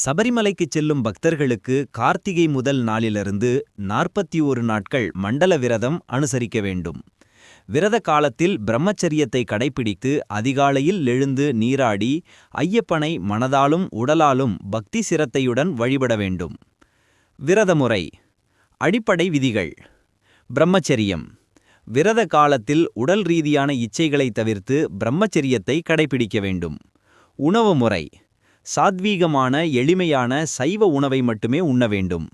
சபரிமலைக்குச் செல்லும் பக்தர்களுக்கு கார்த்திகை முதல் நாளிலிருந்து 41 நாட்கள் மண்டல விரதம் அனுசரிக்க வேண்டும். விரத காலத்தில் பிரம்மச்சரியத்தை கடைப்பிடித்து அதிகாலையில் எழுந்து நீராடி ஐயப்பனை மனதாலும் உடலாலும் பக்தி சிரத்தையுடன் வழிபட வேண்டும். விரதமுறை. அடிப்படை விதிகள். பிரம்மச்சரியம். விரத காலத்தில் உடல் ரீதியான இச்சைகளை தவிர்த்து பிரம்மச்சரியத்தை கடைப்பிடிக்க வேண்டும். உணவு முறை. சாத்வீகமான எளிமையான சைவ உணவை மட்டுமே உண்ண வேண்டும்.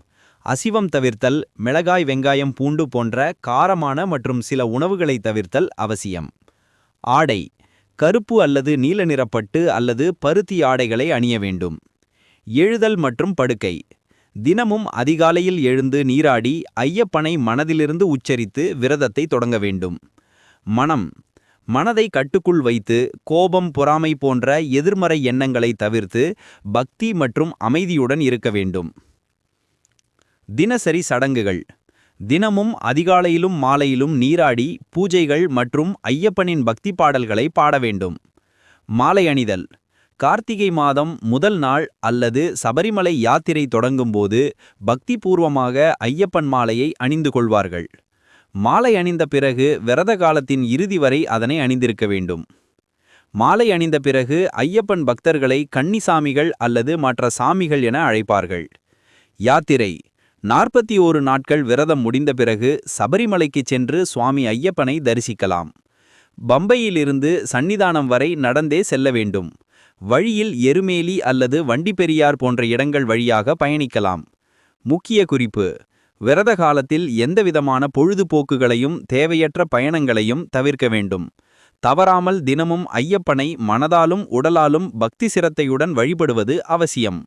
அசிவம் தவிர்த்தல், மிளகாய் வெங்காயம் பூண்டு போன்ற காரமான மற்றும் சில உணவுகளை தவிர்த்தல் அவசியம். ஆடை. கருப்பு அல்லது நீல நிறப்பட்டு அல்லது பருத்தி ஆடைகளை அணிய வேண்டும். எழுதல் மற்றும் படுக்கை. தினமும் அதிகாலையில் எழுந்து நீராடி ஐயப்பனை மனதிலிருந்து உச்சரித்து விரதத்தை தொடங்க வேண்டும். மனம். மனதை கட்டுக்குள் வைத்து கோபம், பொறாமை போன்ற எதிர்மறை எண்ணங்களை தவிர்த்து பக்தி மற்றும் அமைதியுடன் இருக்க வேண்டும். தினசரி சடங்குகள். தினமும் அதிகாலையிலும் மாலையிலும் நீராடி பூஜைகள் மற்றும் ஐயப்பனின் பக்தி பாடல்களை பாட வேண்டும். மாலை அணிதல். கார்த்திகை மாதம் முதல் நாள் அல்லது சபரிமலை யாத்திரை தொடங்கும்போது பக்திபூர்வமாக ஐயப்பன் மாலையை அணிந்து கொள்வார்கள். மாலை அணிந்த பிறகு விரத காலத்தின் இறுதி வரை அதனை அணிந்திருக்க வேண்டும். மாலை அணிந்த பிறகு ஐயப்பன் பக்தர்களை கன்னிசாமிகள் அல்லது மற்ற சாமிகள் என அழைப்பார்கள். யாத்திரை. 41 நாட்கள் விரதம் முடிந்த பிறகு சபரிமலைக்கு சென்று சுவாமி ஐயப்பனை தரிசிக்கலாம். பம்பையிலிருந்து சன்னிதானம் வரை நடந்தே செல்ல வேண்டும். வழியில் எருமேலி அல்லது வண்டிப்பெரியார் போன்ற இடங்கள் வழியாக பயணிக்கலாம். முக்கிய குறிப்பு: விரத காலத்தில் எந்தவிதமான பொழுதுபோக்குகளையும் தேவையற்ற பயணங்களையும் தவிர்க்க வேண்டும். தவறாமல் தினமும் ஐயப்பனை மனதாலும் உடலாலும் பக்தி சிரத்தையுடன் வழிபடுவது அவசியம்.